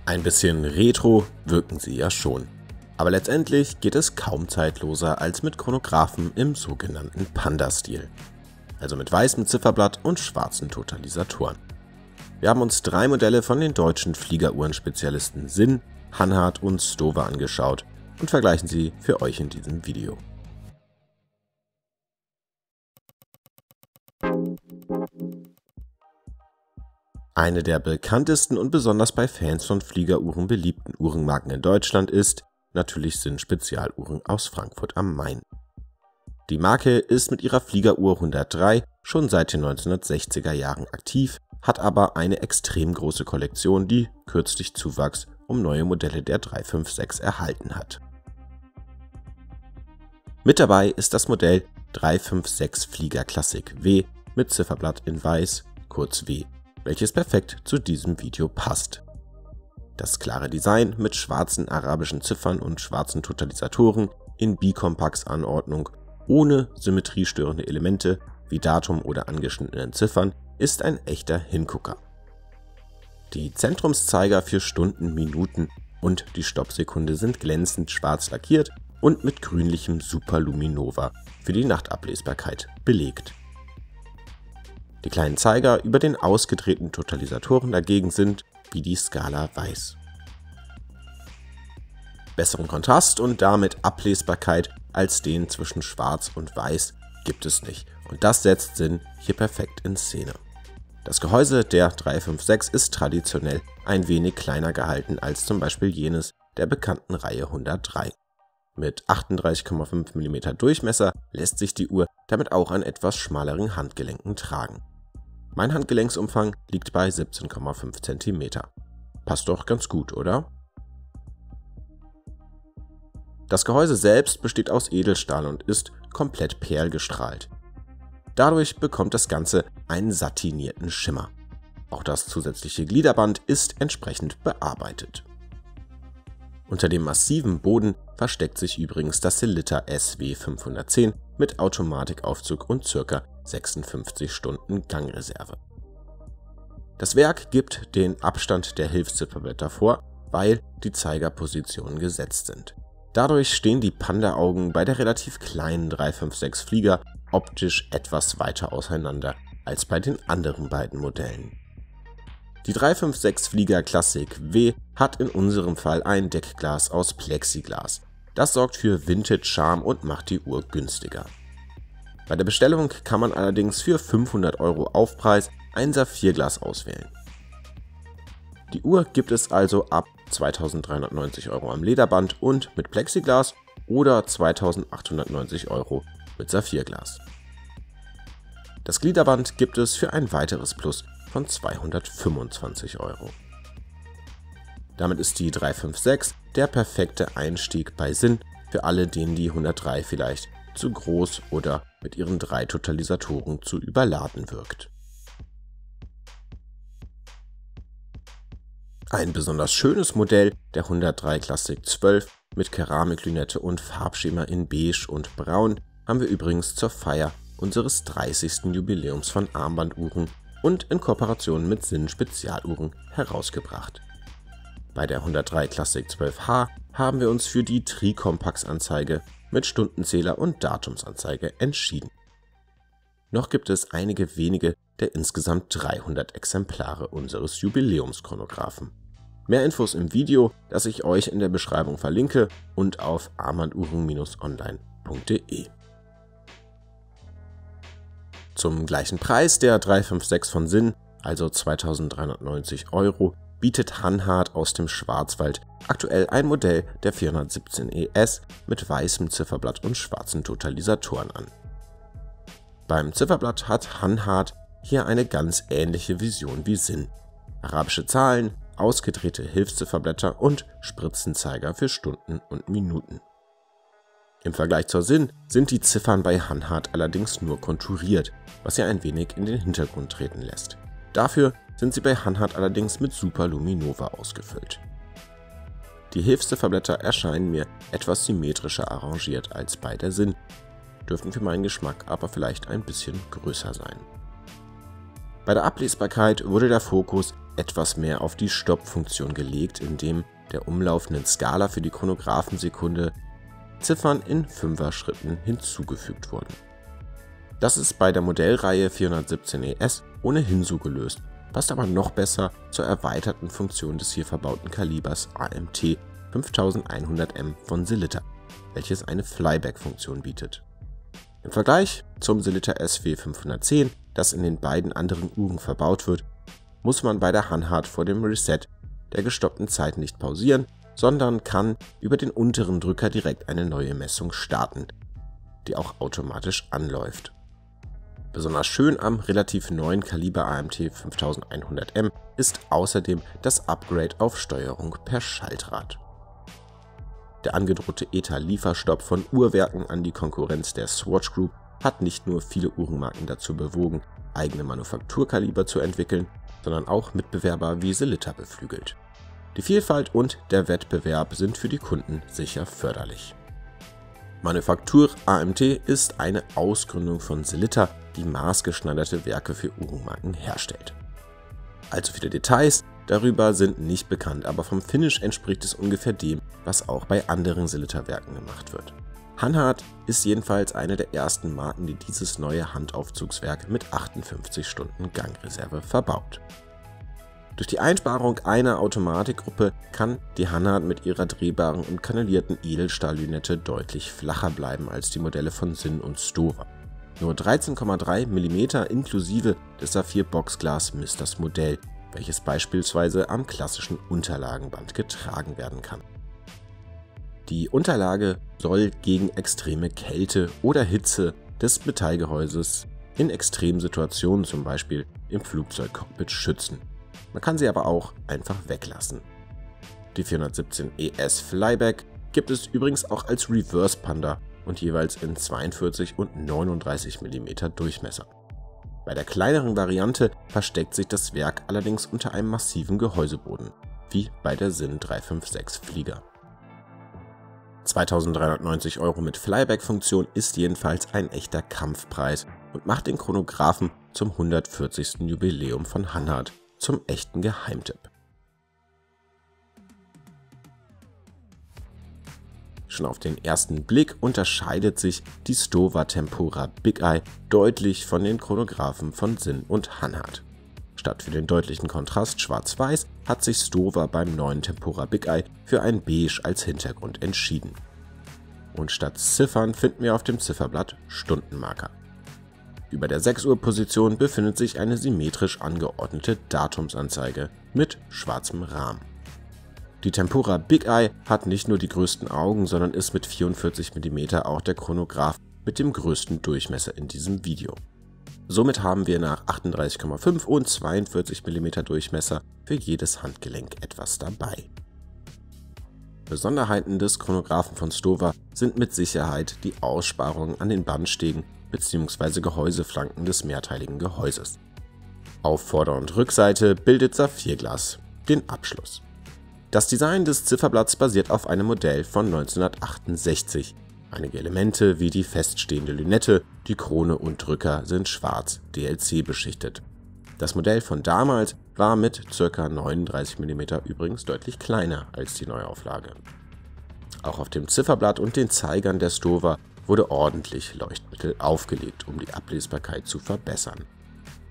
Ein bisschen retro wirken sie ja schon. Aber letztendlich geht es kaum zeitloser als mit Chronographen im sogenannten Panda-Stil. Also mit weißem Zifferblatt und schwarzen Totalisatoren. Wir haben uns 3 Modelle von den deutschen Fliegeruhrenspezialisten Sinn, Hanhart und Stover angeschaut und vergleichen sie für euch in diesem Video. Eine der bekanntesten und besonders bei Fans von Fliegeruhren beliebten Uhrenmarken in Deutschland ist natürlich Sinn Spezialuhren aus Frankfurt am Main. Die Marke ist mit ihrer Fliegeruhr 103 schon seit den 1960er Jahren aktiv, hat aber eine extrem große Kollektion, die kürzlich Zuwachs um neue Modelle der 356 erhalten hat. Mit dabei ist das Modell 356 Flieger Classic W mit Zifferblatt in weiß, kurz W, welches perfekt zu diesem Video passt. Das klare Design mit schwarzen arabischen Ziffern und schwarzen Totalisatoren in Bicompax-Anordnung ohne symmetriestörende Elemente wie Datum oder angeschnittenen Ziffern ist ein echter Hingucker. Die Zentrumszeiger für Stunden, Minuten und die Stoppsekunde sind glänzend schwarz lackiert und mit grünlichem Superluminova für die Nachtablesbarkeit belegt. Die kleinen Zeiger über den ausgedrehten Totalisatoren dagegen sind wie die Skala weiß. Besseren Kontrast und damit Ablesbarkeit als den zwischen Schwarz und Weiß gibt es nicht und das setzt Sinn hier perfekt in Szene. Das Gehäuse der 356 ist traditionell ein wenig kleiner gehalten als zum Beispiel jenes der bekannten Reihe 103. Mit 38,5 mm Durchmesser lässt sich die Uhr damit auch an etwas schmaleren Handgelenken tragen. Mein Handgelenksumfang liegt bei 17,5 cm. Passt doch ganz gut, oder? Das Gehäuse selbst besteht aus Edelstahl und ist komplett perlgestrahlt. Dadurch bekommt das Ganze einen satinierten Schimmer. Auch das zusätzliche Gliederband ist entsprechend bearbeitet. Unter dem massiven Boden versteckt sich übrigens das Sellita SW 510 mit Automatikaufzug und ca. 56 Stunden Gangreserve. Das Werk gibt den Abstand der Hilfszifferblätter vor, weil die Zeigerpositionen gesetzt sind. Dadurch stehen die Panda-Augen bei der relativ kleinen 356 Flieger optisch etwas weiter auseinander als bei den anderen beiden Modellen. Die 356 Flieger Classic W hat in unserem Fall ein Deckglas aus Plexiglas. Das sorgt für Vintage-Charme und macht die Uhr günstiger. Bei der Bestellung kann man allerdings für 500 € Aufpreis ein Saphirglas auswählen. Die Uhr gibt es also ab 2.390 € am Lederband und mit Plexiglas oder 2.890 € mit Saphirglas. Das Gliederband gibt es für ein weiteres Plus von 225 €. Damit ist die 356 der perfekte Einstieg bei Sinn für alle, denen die 103 vielleicht zu groß oder mit ihren 3 Totalisatoren zu überladen wirkt. Ein besonders schönes Modell der 103 Classic 12 mit Keramiklünette und Farbschema in Beige und Braun haben wir übrigens zur Feier unseres 30. Jubiläums von Armbanduhren und in Kooperation mit Sinn Spezialuhren herausgebracht. Bei der 103 Classic 12H haben wir uns für die Tricompax-Anzeige mit Stundenzähler und Datumsanzeige entschieden. Noch gibt es einige wenige der insgesamt 300 Exemplare unseres Jubiläumschronographen. Mehr Infos im Video, das ich euch in der Beschreibung verlinke und auf armbanduhren-online.de. Zum gleichen Preis der 356 von Sinn, also 2.390 €, bietet Hanhart aus dem Schwarzwald aktuell ein Modell der 417 ES mit weißem Zifferblatt und schwarzen Totalisatoren an. Beim Zifferblatt hat Hanhart hier eine ganz ähnliche Vision wie Sinn. Arabische Zahlen, ausgedrehte Hilfszifferblätter und Spritzenzeiger für Stunden und Minuten. Im Vergleich zur Sinn sind die Ziffern bei Hanhart allerdings nur konturiert, was sie ein wenig in den Hintergrund treten lässt. Dafür sind sie bei Hanhart allerdings mit Superluminova ausgefüllt. Die Hilfszifferblätter erscheinen mir etwas symmetrischer arrangiert als bei der Sinn, dürften für meinen Geschmack aber vielleicht ein bisschen größer sein. Bei der Ablesbarkeit wurde der Fokus etwas mehr auf die Stoppfunktion gelegt, indem der umlaufenden Skala für die Chronographensekunde Ziffern in 5er-Schritten hinzugefügt wurden. Das ist bei der Modellreihe 417 ES ohnehin so gelöst, passt aber noch besser zur erweiterten Funktion des hier verbauten Kalibers AMT 5100M von Sellita, welches eine Flyback-Funktion bietet. Im Vergleich zum Sellita SW 510, das in den beiden anderen Uhren verbaut wird, muss man bei der Hanhart vor dem Reset der gestoppten Zeit nicht pausieren, sondern kann über den unteren Drücker direkt eine neue Messung starten, die auch automatisch anläuft. Besonders schön am relativ neuen Kaliber AMT 5100M ist außerdem das Upgrade auf Steuerung per Schaltrad. Der angedrohte ETA-Lieferstopp von Uhrwerken an die Konkurrenz der Swatch Group hat nicht nur viele Uhrenmarken dazu bewogen, eigene Manufakturkaliber zu entwickeln, sondern auch Mitbewerber wie Sellita beflügelt. Die Vielfalt und der Wettbewerb sind für die Kunden sicher förderlich. Manufaktur AMT ist eine Ausgründung von Sellita, die maßgeschneiderte Werke für Uhrenmarken herstellt. Allzu viele Details darüber sind nicht bekannt, aber vom Finish entspricht es ungefähr dem, was auch bei anderen Sellita-Werken gemacht wird. Hanhart ist jedenfalls eine der ersten Marken, die dieses neue Handaufzugswerk mit 58 Stunden Gangreserve verbaut. Durch die Einsparung einer Automatikgruppe kann die Hanhart mit ihrer drehbaren und kannelierten Edelstahllünette deutlich flacher bleiben als die Modelle von Sinn und Stowa. Nur 13,3 mm inklusive des Saphir-Boxglas misst das Modell, welches beispielsweise am klassischen Unterlagenband getragen werden kann. Die Unterlage soll gegen extreme Kälte oder Hitze des Metallgehäuses in Extremsituationen, zum Beispiel im Flugzeugcockpit, schützen. Man kann sie aber auch einfach weglassen. Die 417 ES Flyback gibt es übrigens auch als Reverse Panda und jeweils in 42 und 39 mm Durchmesser. Bei der kleineren Variante versteckt sich das Werk allerdings unter einem massiven Gehäuseboden, wie bei der Sinn 356 Flieger. 2.390 € mit Flyback-Funktion ist jedenfalls ein echter Kampfpreis und macht den Chronographen zum 140. Jubiläum von Hanhart zum echten Geheimtipp. Schon auf den ersten Blick unterscheidet sich die Stowa Tempora Big Eye deutlich von den Chronographen von Sinn und Hanhart. Statt für den deutlichen Kontrast schwarz-weiß hat sich Stowa beim neuen Tempora Big Eye für ein Beige als Hintergrund entschieden. Und statt Ziffern finden wir auf dem Zifferblatt Stundenmarker. Über der 6 Uhr Position befindet sich eine symmetrisch angeordnete Datumsanzeige mit schwarzem Rahmen. Die Tempora Big Eye hat nicht nur die größten Augen, sondern ist mit 44 mm auch der Chronograph mit dem größten Durchmesser in diesem Video. Somit haben wir nach 38,5 und 42 mm Durchmesser für jedes Handgelenk etwas dabei. Besonderheiten des Chronographen von Stowa sind mit Sicherheit die Aussparungen an den Bandstegen bzw. Gehäuseflanken des mehrteiligen Gehäuses. Auf Vorder- und Rückseite bildet Saphirglas den Abschluss. Das Design des Zifferblatts basiert auf einem Modell von 1968. Einige Elemente wie die feststehende Lünette, die Krone und Drücker sind schwarz DLC beschichtet. Das Modell von damals war mit ca. 39 mm übrigens deutlich kleiner als die Neuauflage. Auch auf dem Zifferblatt und den Zeigern der Stowa wurde ordentlich Leuchtmittel aufgelegt, um die Ablesbarkeit zu verbessern.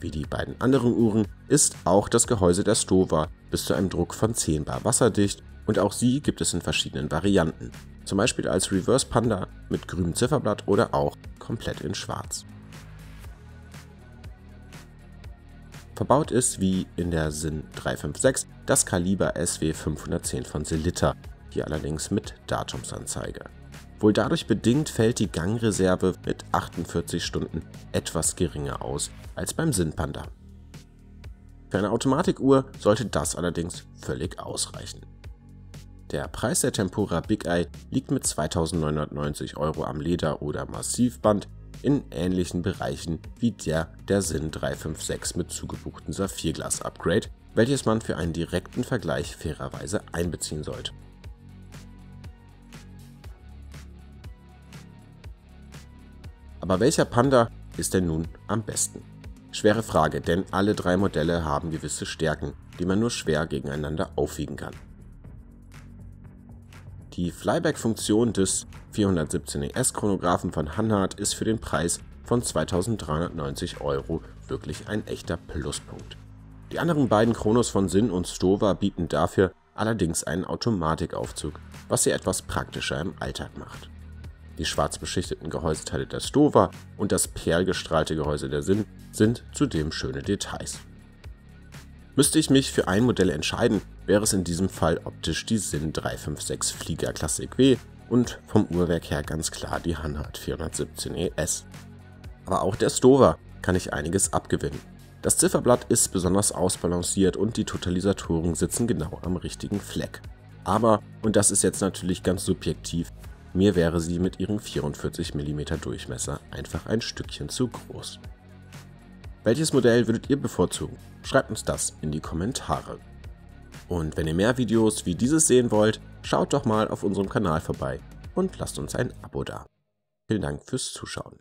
Wie die beiden anderen Uhren ist auch das Gehäuse der Stowa bis zu einem Druck von 10 bar wasserdicht und auch sie gibt es in verschiedenen Varianten, zum Beispiel als Reverse Panda mit grünem Zifferblatt oder auch komplett in schwarz. Verbaut ist wie in der Sinn 356 das Kaliber SW 510 von Sellita, hier allerdings mit Datumsanzeige. Wohl dadurch bedingt fällt die Gangreserve mit 48 Stunden etwas geringer aus als beim Sinn Panda. Für eine Automatikuhr sollte das allerdings völlig ausreichen. Der Preis der Tempora Big Eye liegt mit 2.990 € am Leder- oder Massivband in ähnlichen Bereichen wie der Sinn 356 mit zugebuchten Saphirglas-Upgrade, welches man für einen direkten Vergleich fairerweise einbeziehen sollte. Aber welcher Panda ist denn nun am besten? Schwere Frage, denn alle drei Modelle haben gewisse Stärken, die man nur schwer gegeneinander aufwiegen kann. Die Flyback-Funktion des 417ES Chronographen von Hanhart ist für den Preis von 2.390 € wirklich ein echter Pluspunkt. Die anderen beiden Chronos von Sinn und Stowa bieten dafür allerdings einen Automatikaufzug, was sie etwas praktischer im Alltag macht. Die schwarz beschichteten Gehäuseteile der Stowa und das perlgestrahlte Gehäuse der Sinn sind zudem schöne Details. Müsste ich mich für ein Modell entscheiden, wäre es in diesem Fall optisch die Sinn 356 Flieger Classic W und vom Uhrwerk her ganz klar die Hanhart 417ES. Aber auch der Stowa kann ich einiges abgewinnen. Das Zifferblatt ist besonders ausbalanciert und die Totalisatoren sitzen genau am richtigen Fleck. Aber, und das ist jetzt natürlich ganz subjektiv, mir wäre sie mit ihrem 44 mm Durchmesser einfach ein Stückchen zu groß. Welches Modell würdet ihr bevorzugen? Schreibt uns das in die Kommentare. Und wenn ihr mehr Videos wie dieses sehen wollt, schaut doch mal auf unserem Kanal vorbei und lasst uns ein Abo da. Vielen Dank fürs Zuschauen.